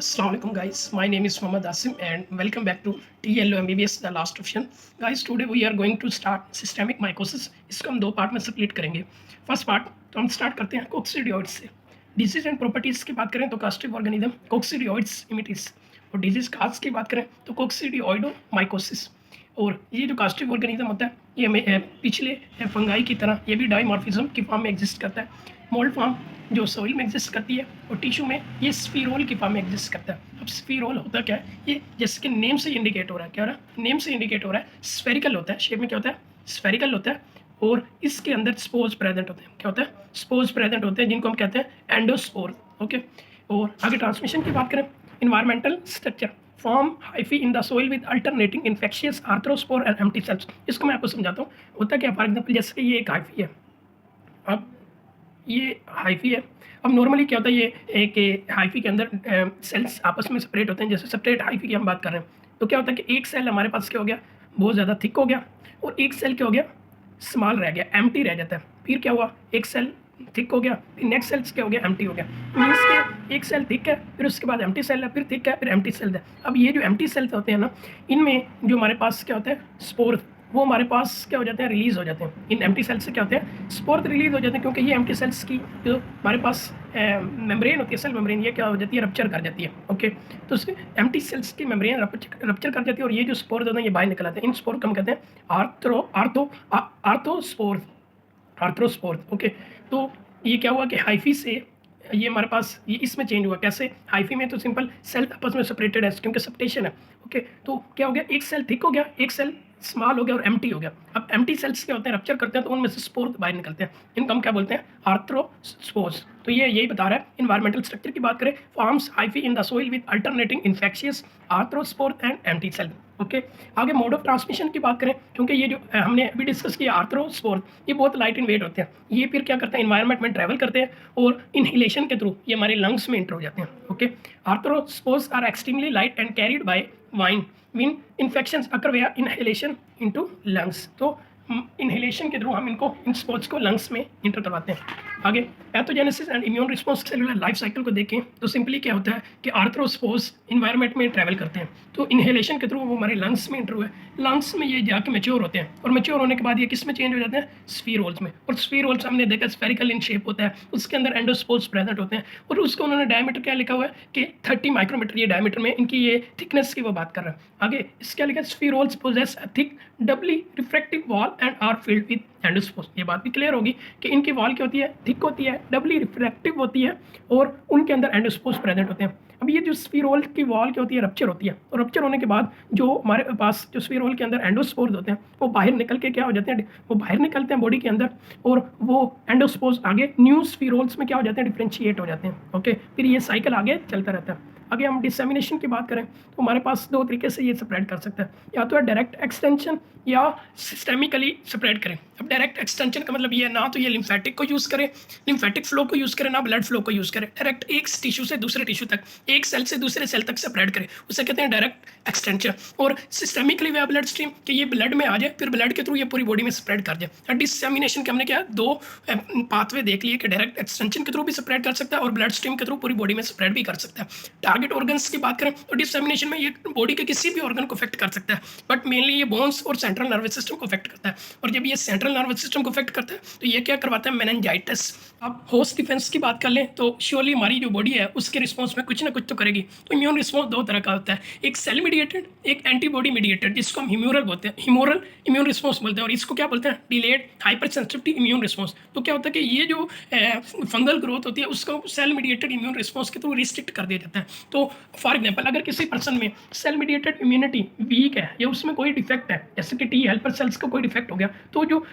Assalamualaikum guys, my name is Mohammad Asim and welcome back to TLO MBBS the last option. Guys, today we are going to start systemic mycosis. इसको हम दो part में split करेंगे. First part तो हम start करते हैं कोक्सीडियोइड्स से. डिजीज एंड प्रॉपर्टीज़ की बात करें तो कास्टिव ऑर्गेनिज्म कोक्सीडियोइड्स इमिटिस, और डिजीज काज की बात करें तो कोक्सीडियोइडो माइकोसिस. और ये जो कास्टिव ऑर्गेनिज्म होता है ये हमें पिछले फंगाई की तरह ये भी डाइमॉर्फिज्म की फॉर्म में एग्जिस्ट करता है. मोल्ड फॉर्म जो सॉइल में एग्जिस्ट करती है और टिश्यू में ये स्फीरोल की फॉर्म में एग्जिस्ट करता है. अब स्फीरोल होता क्या है, ये जैसे कि नेम से इंडिकेट हो रहा है, क्या हो रहा है, नेम से इंडिकेट हो रहा है, स्फेरिकल होता है, शेप में क्या होता है, स्फेरिकल होता है, और इसके अंदर स्पोर्स प्रेजेंट होते हैं. क्या होता है, स्पोर्स प्रेजेंट होते हैं जिनको हम कहते हैं एंडोस्पोर. ओके, और आगे ट्रांसमिशन की बात करें, environmental structure form hyphae in the soil with alternating infectious arthrospore and empty cells. इसको मैं आपको समझाता हूँ. होता क्या, फॉर एग्जाम्पल जैसे कि ये एक हाइफी है, अब ये हाइफी है. अब नॉर्मली क्या होता है, ये एक हाइफी के अंदर सेल्स आपस में सेपरेट होते हैं. जैसे सेपरेट हाइफी की हम बात कर रहे हैं तो क्या होता है कि एक सेल हमारे पास क्या हो गया, बहुत ज़्यादा थिक हो गया, और एक सेल क्या हो गया, स्मॉल रह गया, एम्प्टी रह जाता है. फिर क्या हुआ, एक सेल थिक हो गया, फिर नेक्स्ट सेल्स क्या हो गया, एम्प्टी हो गया. मीन्स के एक सेल थिक है, फिर उसके बाद एम्प्टी सेल है, फिर थिक है, फिर एम्प्टी सेल है. अब ये जो एम्प्टी सेल्स होते हैं ना, इनमें जो हमारे पास क्या होता है, स्पोर, वो हमारे पास क्या हो जाते हैं, रिलीज़ हो जाते हैं. इन एम्प्टी सेल्स से क्या होते हैं, स्पोर रिलीज हो जाते हैं, क्योंकि ये एम्प्टी सेल्स की जो हमारे पास मेम्ब्रेन होती है, सेल मेम्ब्रेन, ये क्या हो जाती है, रप्चर कर जाती है. ओके, तो उसके एम्प्टी सेल्स की मेम्ब्रेन रप्चर कर जाती है, और ये जो स्पोर होते हैं ये बाहर निकल आते हैं. इन स्पोर को हम कहते हैं आर्थ्रोस्पोर. ओके, तो ये क्या हुआ कि हाइफी से ये हमारे पास ये इसमें चेंज हुआ. कैसे, हाइफी में तो सिंपल सेल आपस में सेपरेटेड है क्योंकि सेपरेशन है. ओके, तो क्या हो गया, एक सेल थिक हो गया, एक सेल स्मॉल हो गया, और एम्प्टी हो गया. अब एम्प्टी सेल्स क्या होते हैं, रप्चर करते हैं, तो उनमें से स्पोर बाहर निकलते हैं. इनको हम क्या बोलते हैं, आर्थ्रोस्पोर्स. तो ये यही बता रहा है. इन्वायरमेंटल स्ट्रक्चर की बात करें, forms hyphae in the soil with alternating infectious arthrospore and empty cell. Okay, आगे मोड ऑफ ट्रांसमिशन की बात करें, क्योंकि ये जो हमने अभी डिस्कस किया आर्थ्रोस्पोर, ये बहुत लाइट इन वेट होते हैं. ये फिर क्या करते हैं, इन्वायरमेंट में ट्रैवल करते हैं और इनहेलेशन के थ्रू ये हमारे लंग्स में इंटर हो जाते हैं. Okay, arthrospores are extremely light and carried by wind mean infections occur where inhalation into lungs. तो इनहेलेशन के थ्रू हम इनको, इन स्पोर्ट्स को लंग्स में इंटर करवाते हैं. आगे pathogenesis and immune response cellular life cycle को देखें तो सिंपली क्या होता है कि आर्थ्रोस्पोर्स इन्वायरमेंट में ट्रैवल करते हैं, तो इनहेलेशन के थ्रू वो हमारे लंग्स में इंटर हुए, लंग्स में ये जाके मैच्योर होते हैं, और मैच्योर होने के बाद ये किस में चेंज हो जाते हैं, स्फीरोल्स में. और स्फीरोल्स हमने देखा स्फेरिकल इन शेप होता है, उसके अंदर एंडोस्पोर्स प्रेजेंट होते हैं, और उसको उन्होंने डायमीटर क्या लिखा हुआ है कि 30 माइक्रोमीटर ये डायमीटर में इनकी ये थिकनेस की वो बात कर रहा है. आगे इसके क्या लिखा है, spherules possess a thick doubly refractive wall and are filled with endospores. ये बात भी क्लियर होगी कि इनकी वॉल क्या होती है, थिक होती है, डबली रिफ्रैक्टिव होती है, और उनके अंदर एंडोस्पोर्स प्रेजेंट होते हैं. अब ये जो स्फीरोल की वॉल क्या होती है, रप्चर होती है, और रप्चर होने के बाद जो हमारे पास जो स्फीरोल के अंदर एंडोस्पोर्स होते हैं वो बाहर निकल के क्या हो जाते हैं, वो बाहर निकलते हैं बॉडी के अंदर, और वो एंडोस्पोर्स आगे न्यू स्फीरोल्स में क्या हो जाते हैं, डिफ्रेंशिएट हो जाते हैं. ओके, फिर ये साइकिल आगे चलता रहता है. आगे हम डिसेमिनेशन की बात करें तो हमारे पास दो तरीके से ये स्प्रेड कर सकते हैं, या तो डायरेक्ट एक्सटेंशन या सिस्टेमिकली स्प्रेड करें. अब डायरेक्ट एक्सटेंशन का मतलब ये है, ना तो ये लिम्फेटिक को यूज़ करें, लिम्फेटिक फ्लो को यूज़ करें, ना ब्लड फ्लो को यूज़ करें, डायरेक्ट एक टिश्यू से दूसरे टिश्यू तक, एक सेल से दूसरे सेल तक स्प्रेड करें, उसे कहते हैं डायरेक्ट एक्सटेंशन. और सिस्टेमिकली वे ब्लड स्ट्रीम कि ये ब्लड में आ जाए, फिर ब्लड के थ्रू ये पूरी बॉडी में स्प्रेड कर जाए. डिसेमिनेशन के हमने क्या दो पाथवे देख लिए कि डायरेक्ट एक्सटेंशन के थ्रू भी स्प्रेड कर सकता है और ब्लड स्ट्रीम के थ्रू पूरी बॉडी में स्प्रेड भी कर सकता है. टारगेट ऑर्गन्स की बात करें तो डिसेमिनेशन में ये बॉडी के किसी भी ऑर्गन को अफेक्ट कर सकता है, बट मेनली ये बोन्स और सेंट्रल नर्वस सिस्टम को अफेक्ट करता है. और जब ये सेंट्रल नर्वस सिस्टम को अफेक्ट करता है तो ये क्या करवाता है, मेनिंजाइटिस. अब होस्ट डिफेंस की बात कर लें तो श्योरली हमारी जो बॉडी है उसके रिस्पॉन्स में कुछ ना कुछ तो करेगी. तो इम्यून रिस्पॉन्स दो तरह का होता है, एक सेल मीडिएटेड, एक एंटीबॉडी मीडिएटेड, जिसको हम ह्यूमोरल बोलते हैं, ह्यूमोरल इम्यून रिस्पॉन्स बोलते हैं, और इसको क्या बोलते हैं, delayed hyper sensitivity immune response. तो क्या होता है कि ये जो फंगल ग्रोथ होती है उसको सेल मीडिएटेड इम्यून रिस्पॉन्स के थ्रू रिस्ट्रिक्ट कर दिया जाता है. तो फॉर एग्जाम्पल अगर किसी पर्सन में सेल मीडिएटेड इम्यूनिटी वीक है या उसमें कोई डिफेक्ट है, जैसे कि टी हेल्पर सेल्स का कोई डिफेक्ट हो गया, तो जो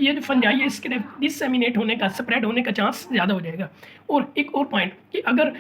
ये जो फंजाई है इसके डिसेमिनेट होने का, स्प्रेड होने का चांस ज़्यादा हो जाएगा. और एक और पॉइंट कि अगर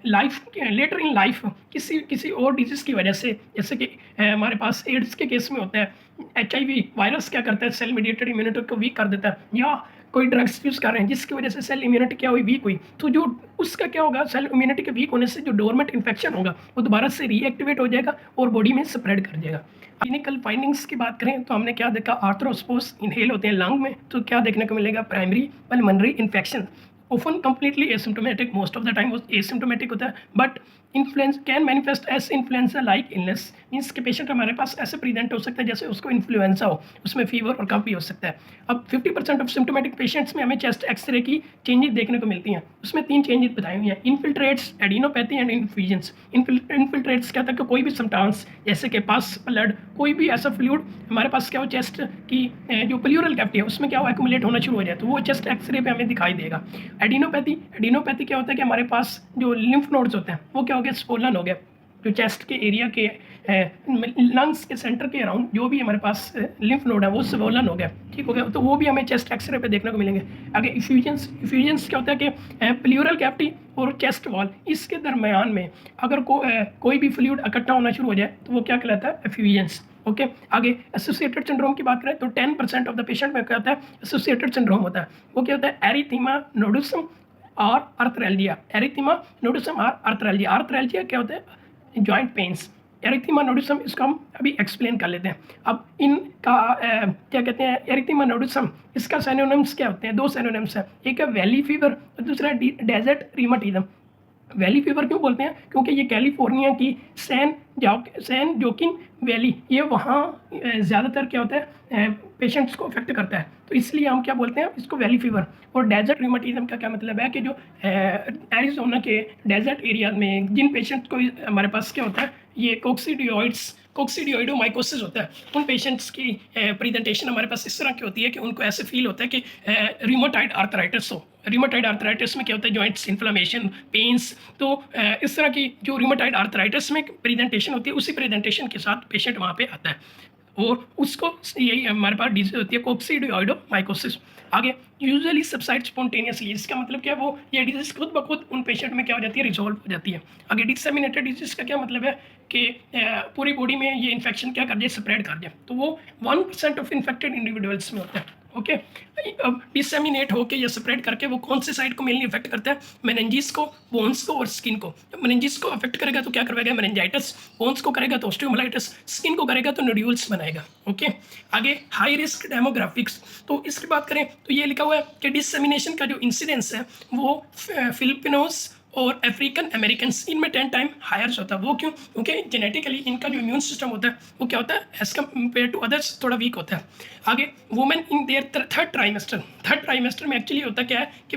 लाइफ लेटर इन लाइफ किसी और डिजीज़ की वजह से, जैसे कि हमारे पास एड्स के केस में होता है, HIV वायरस क्या करता है, सेल मीडिएटेड इम्यूनिटी को वीक कर देता है, या कोई ड्रग्स यूज़ कर रहे हैं जिसकी वजह से सेल इम्यूनिटी क्या हुई, वीक हुई, तो जो उसका क्या होगा, सेल इम्यूनिटी के वीक होने से जो डोरमेंट इन्फेक्शन होगा वो दोबारा से रीएक्टिवेट हो जाएगा और बॉडी में स्प्रेड कर जाएगा. क्लिनिकल फाइंडिंग्स की बात करें तो हमने क्या देखा, आर्थ्रोस्पोर्स इनहेल होते हैं लंग में, तो क्या देखने को मिलेगा, primary pulmonary infection, often completely asymptomatic, most of the time वो एसिम्टोमेटिक होता है, but influence can manifest as influenza like illness, means के पेशेंट हमारे पास ऐसे प्रेजेंट हो सकता है जैसे उसको इन्फ्लुएंजा हो, उसमें फीवर और कफ भी हो सकता है। अब 50% ऑफ सिम्टोमेटिक पेशेंट्स में हमें चेस्ट एक्सरे की चेंजेस देखने को मिलती हैं। उसमें 3 चेंजेस बताई हुई हैं, infiltrates, adenopathy and infusions. Infiltrates क्या होता है कि कोई भी सब्सटेंस जैसे कि पस, ब्लड, कोई भी ऐसा फ्लूइड हमारे पास क्या हो चेस्ट की जो प्लूरल कैविटी है उसमें क्या हो एक्यूमुलेट होना शुरू हो जाए तो वो चेस्ट एक्सरे पे हमें दिखाई देगा। एडिनोपैथी क्या होता है कि हमारे पास जो लिम्फ नोड्स होते हैं वो क्या हो गया, स्वोलन हो गया, जो चेस्ट के एरिया के लंग्स के सेंटर के अराउंड जो भी हमारे पास लिम्फ नोड है वो स्वोलन हो गया, ठीक हो गया, तो वो भी हमें चेस्ट एक्सरे पे देखने को मिलेंगे। आगे इफ्यूजन्स क्या होता है कि प्लूरल कैविटी और चेस्ट वॉल इसके दरमियान में अगर कोई भी फ्लूइड इकट्ठा होना शुरू हो जाए तो वो क्या कहलाता है, एफ्यूजन्स। ओके आगे एसोसिएटेड सिंड्रोम की बात करें तो 10% ऑफ द पेशेंट में क्या होता है, एसोसिएटेड सिंड्रोम होता है। वो क्या होता है, एरिथीमा नोडुसम और अर्थरेल्जिया। एरिथीमा नोडुसम और अर्थरेल्जिया। अर्थरेल्जिया क्या होता है, जॉइंट पेन्स। एरिथीमा नोडुसम इसको हम अभी एक्सप्लेन कर लेते हैं। अब इनका क्या कहते हैं, एरिथीमा नोडुसम इसका सिनोनिम्स क्या होते हैं, 2 सिनोनिम्स हैं, एक है वैली फीवर और दूसरा डेजर्ट रिमैटिज्म। वैली फीवर क्यों बोलते हैं, क्योंकि ये कैलिफोर्निया की सैन जोकिन वैली, ये वहाँ ज़्यादातर क्या होता है पेशेंट्स को अफेक्ट करता है, तो इसलिए हम क्या बोलते हैं इसको वैली फीवर। और डेजर्ट रिमैटिज्म का क्या मतलब है कि जो एरिज़ोना के डेजर्ट एरिया में जिन पेशेंट्स को हमारे पास क्या होता है ये कोक्सीडियोइडोमाइकोसिस होता है, उन पेशेंट्स की प्रेजेंटेशन हमारे पास इस तरह की होती है कि उनको ऐसे फील होता है कि रिमोटाइड आर्थराइटिस हो। रिमोटाइड आर्थराइटिस में क्या होता है, जॉइंट्स इन्फ्लेमेशन, पेन्स, तो इस तरह की जो रिमोटाइड आर्थराइटिस में प्रेजेंटेशन होती है उसी प्रेजेंटेशन के साथ पेशेंट वहाँ पे आता है और उसको यही हमारे पास डिजीज होती है कोक्सीडियोइडोमाइकोसिस। आगे यूजुअली सबसाइड स्पॉन्टेनियसली, इसका मतलब क्या है, वो ये डिजीज खुद ब खुद उन पेशेंट में क्या हो जाती है, रिजॉल्व हो जाती है। आगे डिसेमिनेटेड डिजीज का क्या मतलब है कि पूरी बॉडी में ये इन्फेक्शन क्या कर जाए, स्प्रेड कर जाए, तो वो 1% ऑफ इन्फेक्टेड इंडिविजुअल्स में होता है। ओके अब डिसेमिनेट होके या स्प्रेड करके वो कौन से साइड को मेनली इफेक्ट करता है, मेनिंजिस को, बोन्स को और स्किन को। जब मेनिंजिस को अफेक्ट करेगा तो क्या करवाएगा, मेनिंजाइटिस, बोन्स को करेगा तो ऑस्टियोमाइलाइटिस, स्किन को करेगा तो नोड्यूल्स बनाएगा। ओके आगे हाई रिस्क डेमोग्राफिक्स, तो इसकी बात करें तो ये लिखा हुआ है कि डिसेमिनेशन का जो इंसिडेंस है वो फिलिपिनोस और अफ्रीकन अमेरिकन इनमें 10 टाइम हायर होता है। वो क्यों, क्योंकि जेनेटिकली इनका जो इम्यून सिस्टम होता है वो क्या होता है एज कम्पेयर टू अदर्स थोड़ा वीक होता है। आगे women in their third trimester में एक्चुअली होता क्या है कि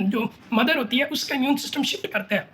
जो मदर होती है उसका इम्यून सिस्टम शिफ्ट करता है।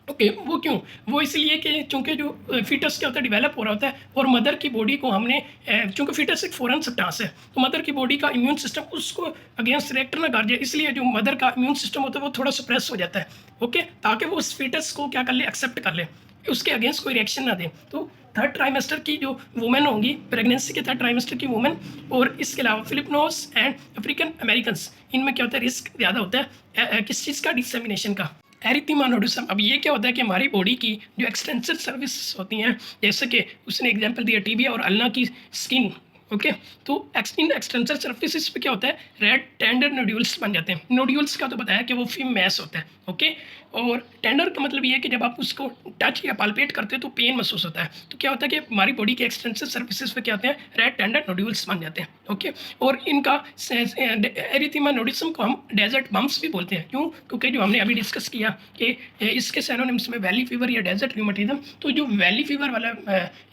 ओके वो क्यों, वो इसलिए कि चूंकि जो फीटस क्या होता है डेवलप हो रहा होता है और मदर की बॉडी को हमने चूंकि फीटस एक फॉरेन सब्सटेंस है तो मदर की बॉडी का इम्यून सिस्टम उसको अगेंस्ट रिएक्ट ना कर जाए, इसलिए जो मदर का इम्यून सिस्टम होता है वो थोड़ा सप्रेस हो जाता है। ओके ताकि वो उस फीटस को क्या कर ले, एक्सेप्ट कर ले, उसके अगेंस्ट कोई रिएक्शन ना दे। तो थर्ड ट्राइमेस्टर की जो वुमेन होंगी, प्रेगनेंसी के थर्ड ट्राइमेस्टर की वुमेन और इसके अलावा फिलिपिनोस एंड अफ्रीकन अमेरिकन, इनमें क्या होता है रिस्क ज़्यादा होता है किस चीज़ का, डिसेमिनेशन का। एरिथीमा नोडुसम, अब ये क्या होता है कि हमारी बॉडी की जो एक्सटेंसिव सर्विसेज होती हैं, जैसे कि उसने एग्जांपल दिया टीबिया और अल्ना की स्किन। ओके तो एक्सटेंसिव सर्फेसिस पे क्या होता है, रेड टेंडर नोड्यूल्स बन जाते हैं। नोड्यूल्स का तो बताया कि वो फिल्म मैस होता है। ओके और टेंडर का मतलब ये है कि जब आप उसको टच या पाल्पेट करते हो तो पेन महसूस होता है, तो क्या होता है कि हमारी बॉडी के एक्सटेंसिव सर्फेसिस पे क्या होते हैं, रेड टेंडर नोड्यूल्स बन जाते हैं। ओके और इनका एरिथीमा नोडुसम को हम डेजर्ट बम्प्स भी बोलते हैं। क्यों, क्योंकि जो हमने अभी डिस्कस किया कि इसके सिनोनिम्स में वैली फीवर या डेजर्ट रिमैटिज्म, तो जो वैली फीवर वाला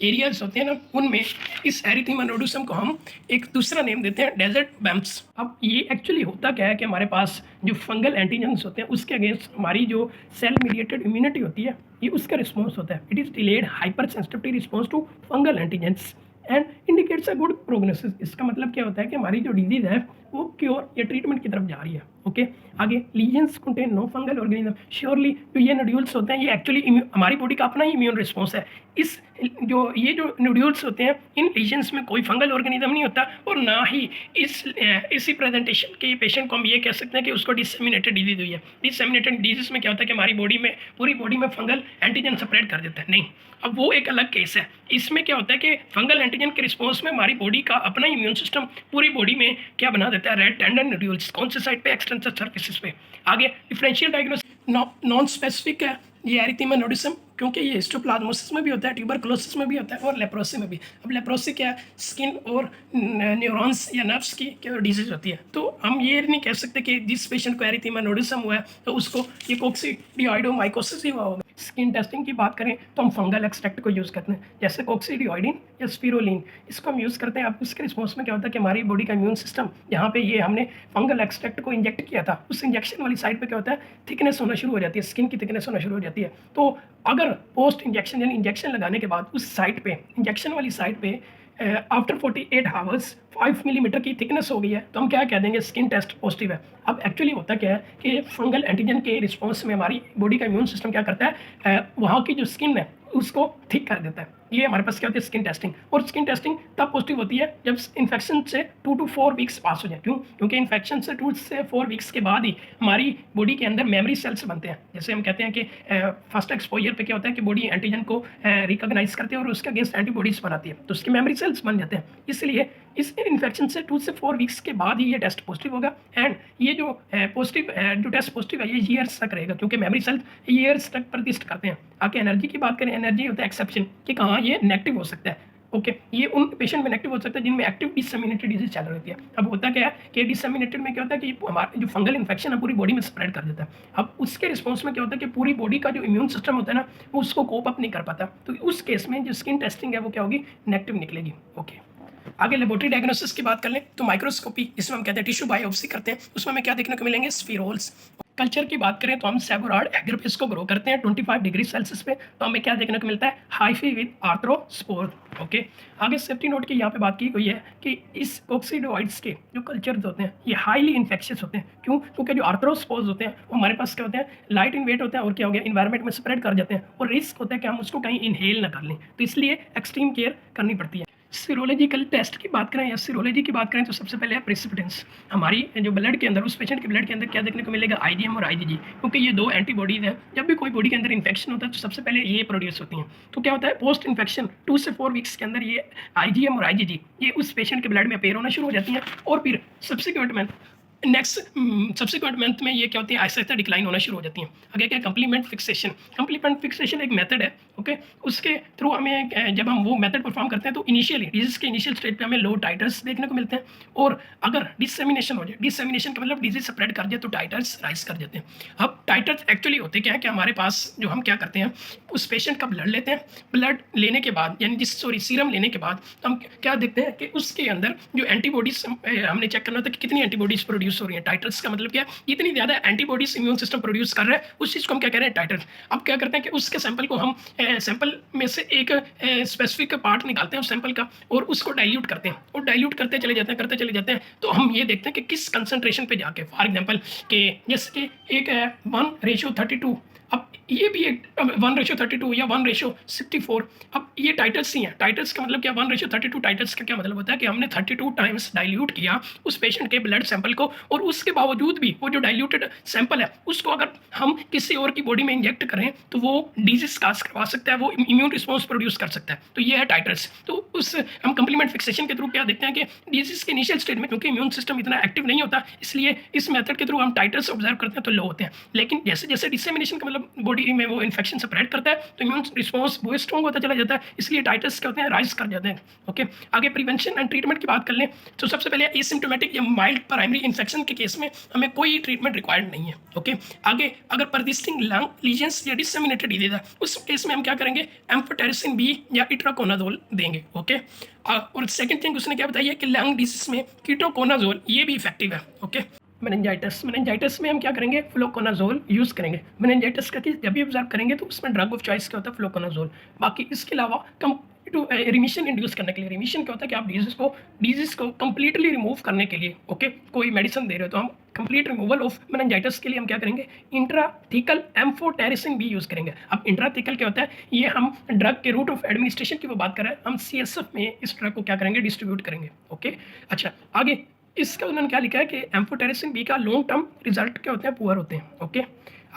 एरियाज होते हैं ना उनमें इस एरिथीमा नोडुसम को हम एक दूसरा नेम देते हैं, डेजर्ट बम्प्स। अब ये एक्चुअली होता क्या है कि हमारे पास जो फंगल एंटीजेंस होते हैं उसके अगेंस्ट हमारी जो सेल मीडिएटेड इम्यूनिटी होती है ये उसका रिस्पॉन्स होता है। It is delayed hypersensitivity response to fungal antigens and indicates a good prognosis. इसका मतलब क्या होता है कि हमारी जो डिजीज है वो क्योर या ट्रीटमेंट की तरफ जा रही है। ओके आगे lesions contain no fungal organism, surely जो ये नोड्यूल्स होते हैं ये एक्चुअली हमारी बॉडी का अपना ही इम्यून रिस्पॉन्स है। इस जो नोड्यूल्स होते हैं इन लीजन्स में कोई फंगल ऑर्गेनिज्म नहीं होता और ना ही इसी प्रेजेंटेशन के पेशेंट को हम ये कह सकते हैं कि उसको डिसेमिनेटेड डिजीज हुई है। डिसेमिनेटेड डिजीज में क्या होता है कि हमारी बॉडी में पूरी बॉडी में फंगल एंटीजन स्प्रेड कर देता है, नहीं, अब वो एक अलग केस है। इसमें क्या होता है कि फंगल एंटीजन के रिस्पॉन्स में हमारी बॉडी का अपना इम्यून सिस्टम पूरी बॉडी में क्या बना देता है, रेड टेंडर नोड्यूल्स, कौन से साइड पे, एक्सटेंसिव सर्फेसिस पे। आगे डिफरेंशियल डायग्नोसिस नॉन स्पेसिफिक है ये एरिथीमा नोडुसम, क्योंकि ये हिस्टोप्लाज्मोसिस में भी होता है, ट्यूबरकुलोसिस में भी होता है और लेप्रोसी में भी। अब लेप्रोसी क्या है, स्किन और न्यूरॉन्स या नर्व्स की क्या डिजीज होती है, तो हम ये नहीं कह सकते कि जिस पेशेंट को एरिथीमा नोडुसम हुआ है तो उसको ये कोक्सीडियोइडोमाइकोसिस ही हुआ होगा। स्किन टेस्टिंग की बात करें तो हम फंगल एक्सट्रैक्ट को यूज़ करते हैं, जैसे कॉक्सीडियोइडिन या स्पिरुलिन, इसको हम यूज़ करते हैं। अब उसके रिस्पॉन्स में क्या होता है कि हमारी बॉडी का इम्यून सिस्टम, यहाँ पे ये हमने फंगल एक्सट्रैक्ट को इंजेक्ट किया था, उस इंजेक्शन वाली साइड पे क्या होता है, थिकनेस होना शुरू हो जाती है, स्किन की थिकनेस होना शुरू हो जाती है। तो अगर पोस्ट इंजेक्शन यानी इंजेक्शन लगाने के बाद उस साइड पे, इंजेक्शन वाली साइड पे आफ्टर 48 आवर्स 5 मिलीमीटर की थिकनेस हो गई है, तो हम क्या कह देंगे, स्किन टेस्ट पॉजिटिव है। अब एक्चुअली होता क्या है कि फंगल एंटीजन के रिस्पॉन्स में हमारी बॉडी का इम्यून सिस्टम क्या करता है, वहाँ की जो स्किन है उसको ठीक कर देता है। ये हमारे पास क्या होती है, स्किन टेस्टिंग। और स्किन टेस्टिंग तब पॉजिटिव होती है जब इन्फेक्शन से 2 to 4 वीक्स पास हो जाए। क्यों? क्योंकि इन्फेक्शन से 2 से 4 वीक्स के बाद ही हमारी बॉडी के अंदर मेमोरी सेल्स बनते हैं। जैसे हम कहते हैं कि फर्स्ट एक्सपोजर पे क्या होता है कि बॉडी एंटीजन को रिकॉग्नाइज करती है और उसके अगेंस्ट एंटीबॉडीज बनाती है, तो उसकी मेमोरी सेल्स बन जाते हैं। इसलिए इस इन्फेक्शन से 2 से 4 वीक्स के बाद ही ये टेस्ट पॉजिटिव होगा। एंड ये जो पॉजिटिव जो टेस्ट पॉजिटिव है ये ईयर्स तक रहेगा, क्योंकि मेमोरी सेल्स ईयर्स तक प्रतिष्ठ करते हैं। आगे एनर्जी की बात करें, एनर्जी होता है एक्सेप्शन कि कहाँ ये नेगेटिव हो सकता है। ओके, ये उन पेशेंट में नेगेटिव हो सकता है जिनमें एक्टिव डिसएमिनेटेड डिजीज चल रही होती है। अब होता क्या है कि डिसएमिनेटेड में क्या होता है कि हमारा जो फंगल इन्फेक्शन है पूरी बॉडी में स्प्रेड कर देता है। अब उसके रिस्पॉन्स में क्या होता है कि पूरी बॉडी का जो इम्यून सिस्टम होता है ना, वो उसको कोप अप नहीं कर पाता। तो उस केस में जो स्किन टेस्टिंग है वो क्या होगी, नेगेटिव निकलेगी। ओके, आगे लेबोरेटरी डायग्नोसिस की बात कर लें तो माइक्रोस्कोपी, जिसमें हम कहते हैं टिश्यू बायोप्सी करते हैं, उसमें हमें क्या देखने को मिलेंगे, स्फीरोल्स। कल्चर की बात करें तो हम सेबोरार्ड एग्रोफिस को ग्रो करते हैं 25 डिग्री सेल्सियस पे, तो हमें क्या देखने को मिलता है, हाइफी विद आर्थ्रोस्पोर। ओके, आगे सेफ्टी नोट की यहाँ पे बात की गई है कि इस कोक्सीडोइड्स के जो कल्चर होते हैं ये हाईली इन्फेक्शियस होते हैं। क्यों? क्योंकि जो आर्थ्रोस्पोर्स होते हैं वो हमारे पास क्या होते हैं, लाइट इन वेट होते हैं और क्या हो गया, इन्वायरमेंट में स्प्रेड कर जाते हैं और रिस्क होता है कि हम उसको कहीं इनहेल ना कर लें, तो इसलिए एक्सट्रीम केयर करनी पड़ती है। सीरोलॉजिकल टेस्ट की बात करें या सीरोलॉजी की बात करें तो सबसे पहले है प्रेसिपिटेंस। हमारी जो ब्लड के अंदर, उस पेशेंट के ब्लड के अंदर क्या देखने को मिलेगा, आईजीएम और आईजीजी, क्योंकि ये दो एंटीबॉडीज हैं। जब भी कोई बॉडी के अंदर इन्फेक्शन होता है तो सबसे पहले ये प्रोड्यूस होती हैं। तो क्या होता है, पोस्ट इन्फेक्शन 2 से 4 वीक्स के अंदर ये आईजीएम और आईजीजी ये उस पेशेंट के ब्लड में अपेयर होना शुरू हो जाती हैं और फिर सब्सिक्वेंट में सब्सिक्वेंट मंथ में ये क्या होती है, आहिस्ता आहिस्ता डिक्लाइन होना शुरू हो जाती हैं। आगे क्या, कंप्लीमेंट फिक्सेशन। कंप्लीमेंट फिक्सेशन एक मेथड है, ओके, उसके थ्रू हमें जब हम वो मेथड परफॉर्म करते हैं तो इनिशियली डिजीज के इनिशियल स्टेज पे हमें लो टाइटर्स देखने को मिलते हैं, और अगर डिससेमिनेशन हो जाए, डिससेमिनेशन का मतलब डिजीज स्प्रेड कर जाए, तो टाइटर्स राइज कर जाते हैं। अब टाइटर्स एक्चुअली होते क्या है कि हमारे पास जो हम क्या करते हैं, उस पेशेंट का ब्लड लेते हैं, ब्लड लेने के बाद यानी सीरम लेने के बाद हम क्या देखते हैं कि उसके अंदर जो एंटीबॉडीज हमने चेक करना होता है कि कितनी एंटीबॉडीज प्रोड्यूस हो रही है। टाइटर्स का मतलब क्या है, इतनी ज़्यादा एंटीबॉडीज इम्यून सिस्टम प्रोड्यूस कर रहा है, उस चीज़ को हम क्या कह रहे हैं, टाइटर्स। अब क्या करते हैं कि उसके सैंपल को हम सैंपल में से एक स्पेसिफिक पार्ट निकालते हैं उस सैंपल का और उसको डाइल्यूट करते हैं, और डाइल्यूट करते चले जाते हैं, करते चले जाते हैं, तो हम ये देखते हैं कि किस कंसंट्रेशन पे जाके, फॉर एग्जांपल कि जैसे कि एक है 1:32, अब ये भी एक 1:32 या 1:64। अब ये टाइटर्स ही हैं। टाइटर्स का मतलब क्या, 1:32 टाइटर्स का क्या मतलब होता है कि हमने 32 टाइम्स डाइल्यूट किया उस पेशेंट के ब्लड सैंपल को, और उसके बावजूद भी वो जो डाइल्यूटेड सैंपल है उसको अगर हम किसी और की बॉडी में इंजेक्ट करें तो वो डिजीज काज करवा सकता है, वो इम्यून रिस्पॉन्स प्रोड्यूस कर सकता है। तो ये है टाइटर्स। तो उस हम कंप्लीमेंट फिक्सेशन के थ्रू क्या देखते हैं कि डिजीज के इनिशियल स्टेज में क्योंकि इम्यून सिस्टम इतना एक्टिव नहीं होता, इसलिए इस मेथड के थ्रू हम टाइटर्स ऑब्जर्व करते हैं तो लो होते हैं। लेकिन जैसे जैसे डिसेमिनेशन का मतलब बॉडी में वो इन्फेक्शन स्प्रेड करता है तो इम्यून रिस्पॉन्स वो स्ट्रॉन्ग होता चला जाता है, इसलिए टाइटर्स क्या होते हैं, राइज कर जाते हैं। ओके, आगे प्रिवेंशन एंड ट्रीटमेंट की बात कर लें तो सबसे पहले एसिम्टोमेटिक या माइल्ड प्राइमरी इन्फेक्शन के केस में हमें कोई ट्रीटमेंट रिक्वायर्ड नहीं है। ओके, आगे अगर परसिस्टिंग लंग लीजन्स या डिसेमिनेटेड डिजीज है उस केस में हम क्या करेंगे, एम्फोटेरिसिन बी या इट्राकोनाजोल देंगे। ओके, और सेकंड थिंग उसने क्या बताई है कि लंग डिजीज में कीटोकोनाजोल ये भी इफेक्टिव है। ओके, मेनिंजाइटिस में हम क्या करेंगे, फ्लोकोनाजोल यूज़ करेंगे। मेनिंजाइटिस का जब भी ऑब्जर्व करेंगे तो उसमें ड्रग ऑफ चॉइस क्या होता है, फ्लोकोनाजोल। बाकी इसके अलावा टू रिमिशन इंड्यूस करने के लिए, रिमिशन क्या होता है कि आप डिजीज़ को कंप्लीटली रिमूव करने के लिए ओके कोई मेडिसिन दे रहे हो, तो हम कंप्लीट रिमूवल ऑफ मेनिंजाइटिस के लिए हम क्या करेंगे, इंट्राथीकल एम्फोटेरिसिन भी यूज़ करेंगे। अब इंट्राथीकल क्या होता है, ये हम ड्रग के रूट ऑफ एडमिनिस्ट्रेशन की वो बात कर रहे हैं, हम CSF में इस ड्रग को क्या करेंगे, डिस्ट्रीब्यूट करेंगे। ओके, अच्छा, आगे इसका उन्होंने क्या लिखा है कि एम्फोटेरिसिन बी का लॉन्ग टर्म रिजल्ट क्या होते हैं, पुअर होते हैं। ओके,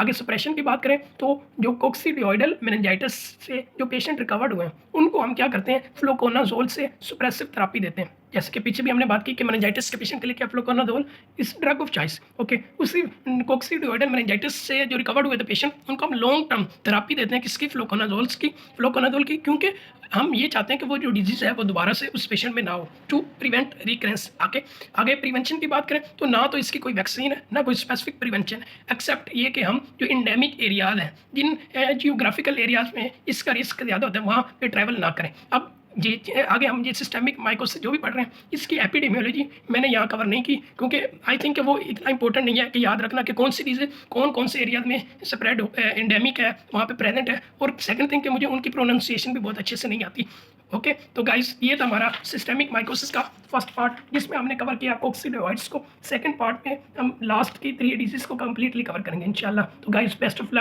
आगे सप्रेशन की बात करें तो जो कोक्सीडियोइडल मेनिंजाइटिस से जो पेशेंट रिकवर्ड हुए हैं उनको हम क्या करते हैं, फ्लोकोनाजोल से सुप्रेसिव थेरेपी देते हैं। जैसे कि पीछे भी हमने बात की कि मेनिंजाइटिस के पेशेंट के लिए क्या fluconazole is drug of choice. Okay, उसी कोक्सीडियोइडल मेनिंजाइटिस से जो रिकवर्ड हुए थे पेशेंट, उनको हम लॉन्ग टर्म थेरेपी देते हैं किसकी, फ्लुकोनाजोल की, क्योंकि हम ये चाहते हैं कि वो जो डिजीज़ है वो दोबारा से उस पेशेंट में ना हो, टू प्रिवेंट रिकरेंस। आगे प्रिवेंशन की बात करें तो ना तो इसकी कोई वैक्सीन है, ना कोई स्पेसिफिक प्रिवेंशन है, एक्सेप्ट ये कि हम जो एंडेमिक एरियाज़ हैं, जिन जियोग्राफिकल एरियाज़ में इसका रिस्क ज़्यादा होता है, वहाँ पे ट्रैवल ना करें। अब आगे हम ये सिस्टेमिक माइकोसिस जो भी पढ़ रहे हैं, इसकी एपिडेमियोलॉजी मैंने यहाँ कवर नहीं की, क्योंकि आई थिंक वो इतना इंपॉर्टेंट नहीं है कि याद रखना कि कौन सी डिजीज कौन से एरिया में स्प्रेड एंडेमिक है, वहाँ पे प्रेजेंट है। और सेकंड थिंग कि मुझे उनकी प्रोनाउंसिएशन भी बहुत अच्छे से नहीं आती। ओके, तो गाइस ये था हमारा सिस्टेमिक माइकोसिस का फर्स्ट पार्ट, जिसमें हमने कवर किया कोक्सीडियोइड्स को। सेकंड पार्ट में हम लास्ट की 3 डिजीज को कंप्लीटली कवर करेंगे इंशाल्लाह। तो गाइस बेस्ट ऑफ लक।